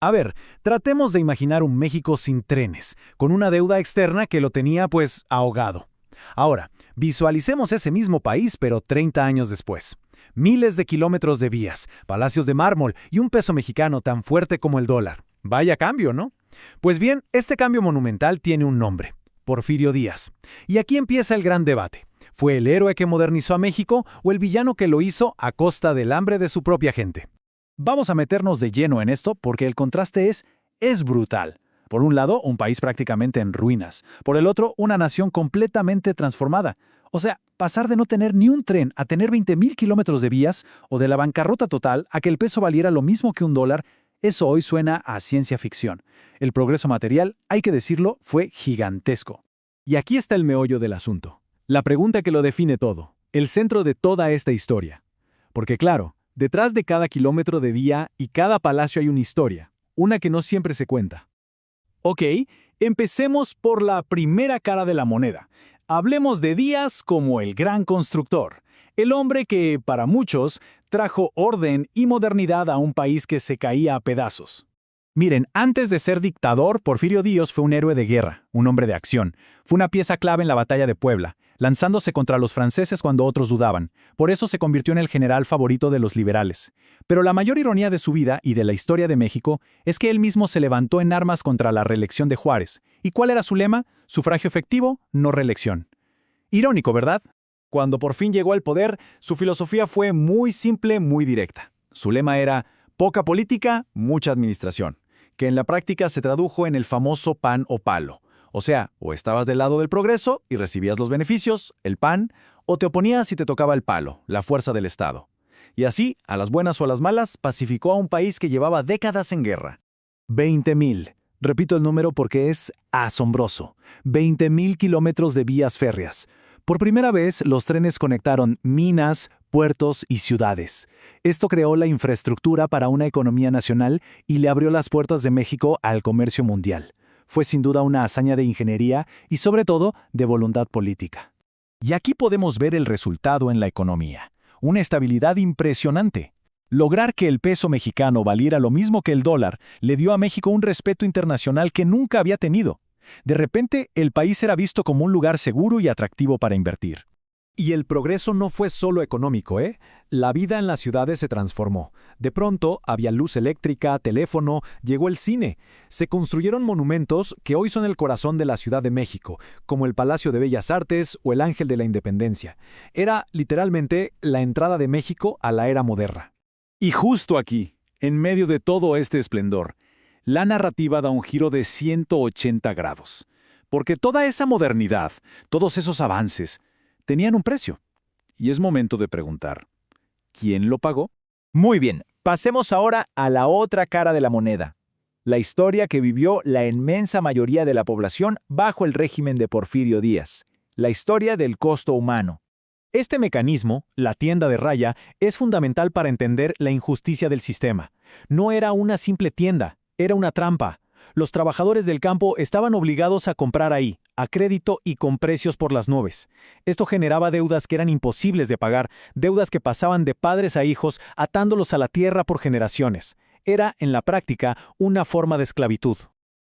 A ver, tratemos de imaginar un México sin trenes, con una deuda externa que lo tenía pues ahogado. Ahora, visualicemos ese mismo país pero 30 años después. Miles de kilómetros de vías, palacios de mármol y un peso mexicano tan fuerte como el dólar. Vaya cambio, ¿no? Pues bien, este cambio monumental tiene un nombre: Porfirio Díaz. Y aquí empieza el gran debate. ¿Fue el héroe que modernizó a México o el villano que lo hizo a costa del hambre de su propia gente? Vamos a meternos de lleno en esto porque el contraste es brutal. Por un lado, un país prácticamente en ruinas. Por el otro, una nación completamente transformada. O sea, pasar de no tener ni un tren a tener 20.000 kilómetros de vías o de la bancarrota total a que el peso valiera lo mismo que un dólar, eso hoy suena a ciencia ficción. El progreso material, hay que decirlo, fue gigantesco. Y aquí está el meollo del asunto. La pregunta que lo define todo. El centro de toda esta historia. Porque claro, detrás de cada kilómetro de vía y cada palacio hay una historia. Una que no siempre se cuenta. Ok, empecemos por la primera cara de la moneda. Hablemos de Díaz como el gran constructor, el hombre que, para muchos, trajo orden y modernidad a un país que se caía a pedazos. Miren, antes de ser dictador, Porfirio Díaz fue un héroe de guerra, un hombre de acción. Fue una pieza clave en la batalla de Puebla, lanzándose contra los franceses cuando otros dudaban. Por eso se convirtió en el general favorito de los liberales. Pero la mayor ironía de su vida y de la historia de México es que él mismo se levantó en armas contra la reelección de Juárez. ¿Y cuál era su lema? Sufragio efectivo, no reelección. Irónico, ¿verdad? Cuando por fin llegó al poder, su filosofía fue muy simple, muy directa. Su lema era poca política, mucha administración, que en la práctica se tradujo en el famoso pan o palo. O sea, o estabas del lado del progreso y recibías los beneficios, el pan, o te oponías y te tocaba el palo, la fuerza del Estado. Y así, a las buenas o a las malas, pacificó a un país que llevaba décadas en guerra. 20.000. Repito el número porque es asombroso. 20.000 kilómetros de vías férreas. Por primera vez, los trenes conectaron minas, puertos y ciudades. Esto creó la infraestructura para una economía nacional y le abrió las puertas de México al comercio mundial. Fue sin duda una hazaña de ingeniería y sobre todo de voluntad política. Y aquí podemos ver el resultado en la economía. Una estabilidad impresionante. Lograr que el peso mexicano valiera lo mismo que el dólar le dio a México un respeto internacional que nunca había tenido. De repente, el país era visto como un lugar seguro y atractivo para invertir. Y el progreso no fue solo económico, ¿eh? La vida en las ciudades se transformó. De pronto, había luz eléctrica, teléfono, llegó el cine. Se construyeron monumentos que hoy son el corazón de la Ciudad de México, como el Palacio de Bellas Artes o el Ángel de la Independencia. Era, literalmente, la entrada de México a la era moderna. Y justo aquí, en medio de todo este esplendor, la narrativa da un giro de 180 grados. Porque toda esa modernidad, todos esos avances, tenían un precio. Y es momento de preguntar, ¿quién lo pagó? Muy bien, pasemos ahora a la otra cara de la moneda. La historia que vivió la inmensa mayoría de la población bajo el régimen de Porfirio Díaz. La historia del costo humano. Este mecanismo, la tienda de raya, es fundamental para entender la injusticia del sistema. No era una simple tienda, era una trampa. Los trabajadores del campo estaban obligados a comprar ahí, a crédito y con precios por las nubes. Esto generaba deudas que eran imposibles de pagar, deudas que pasaban de padres a hijos, atándolos a la tierra por generaciones. Era, en la práctica, una forma de esclavitud.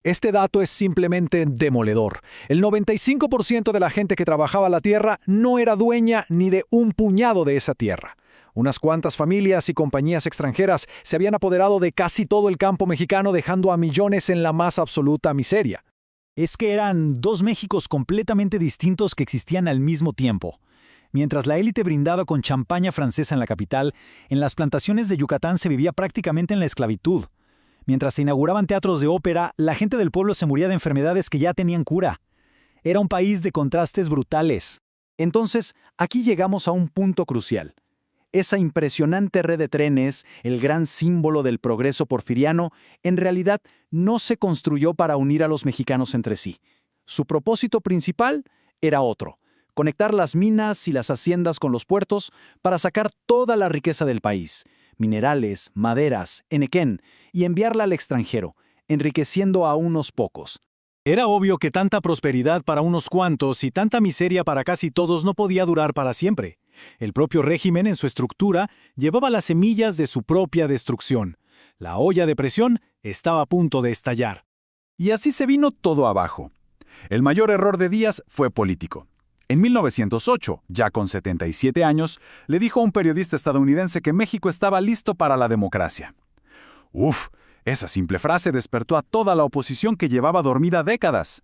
Este dato es simplemente demoledor. El 95% de la gente que trabajaba la tierra no era dueña ni de un puñado de esa tierra. Unas cuantas familias y compañías extranjeras se habían apoderado de casi todo el campo mexicano, dejando a millones en la más absoluta miseria. Es que eran dos Méxicos completamente distintos que existían al mismo tiempo. Mientras la élite brindaba con champaña francesa en la capital, en las plantaciones de Yucatán se vivía prácticamente en la esclavitud. Mientras se inauguraban teatros de ópera, la gente del pueblo se moría de enfermedades que ya tenían cura. Era un país de contrastes brutales. Entonces, aquí llegamos a un punto crucial. Esa impresionante red de trenes, el gran símbolo del progreso porfiriano, en realidad no se construyó para unir a los mexicanos entre sí. Su propósito principal era otro: conectar las minas y las haciendas con los puertos para sacar toda la riqueza del país, minerales, maderas, enequén, y enviarla al extranjero, enriqueciendo a unos pocos. Era obvio que tanta prosperidad para unos cuantos y tanta miseria para casi todos no podía durar para siempre. El propio régimen, en su estructura, llevaba las semillas de su propia destrucción. La olla de presión estaba a punto de estallar. Y así se vino todo abajo. El mayor error de Díaz fue político. En 1908, ya con 77 años, le dijo a un periodista estadounidense que México estaba listo para la democracia. Uf, esa simple frase despertó a toda la oposición que llevaba dormida décadas.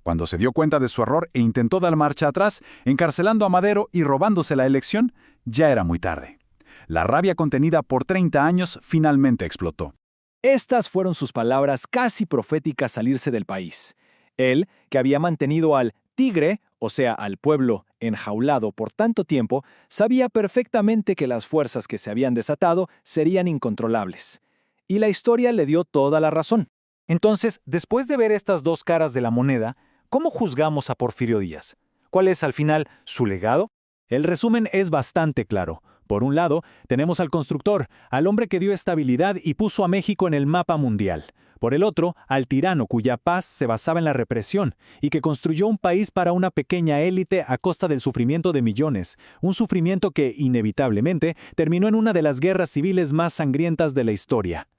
Cuando se dio cuenta de su error e intentó dar marcha atrás, encarcelando a Madero y robándose la elección, ya era muy tarde. La rabia contenida por 30 años finalmente explotó. Estas fueron sus palabras casi proféticas salirse del país. Él, que había mantenido al tigre, o sea, al pueblo, enjaulado por tanto tiempo, sabía perfectamente que las fuerzas que se habían desatado serían incontrolables. Y la historia le dio toda la razón. Entonces, después de ver estas dos caras de la moneda, ¿cómo juzgamos a Porfirio Díaz? ¿Cuál es al final su legado? El resumen es bastante claro. Por un lado, tenemos al constructor, al hombre que dio estabilidad y puso a México en el mapa mundial. Por el otro, al tirano cuya paz se basaba en la represión y que construyó un país para una pequeña élite a costa del sufrimiento de millones, un sufrimiento que, inevitablemente, terminó en una de las guerras civiles más sangrientas de la historia.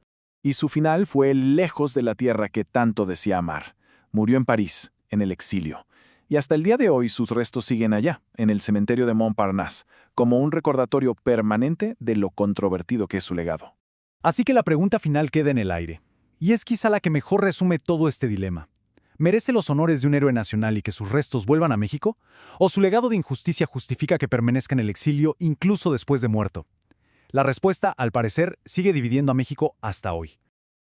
Y su final fue lejos de la tierra que tanto decía amar. Murió en París, en el exilio. Y hasta el día de hoy sus restos siguen allá, en el cementerio de Montparnasse, como un recordatorio permanente de lo controvertido que es su legado. Así que la pregunta final queda en el aire. Y es quizá la que mejor resume todo este dilema. ¿Merece los honores de un héroe nacional y que sus restos vuelvan a México? ¿O su legado de injusticia justifica que permanezca en el exilio incluso después de muerto? La respuesta, al parecer, sigue dividiendo a México hasta hoy.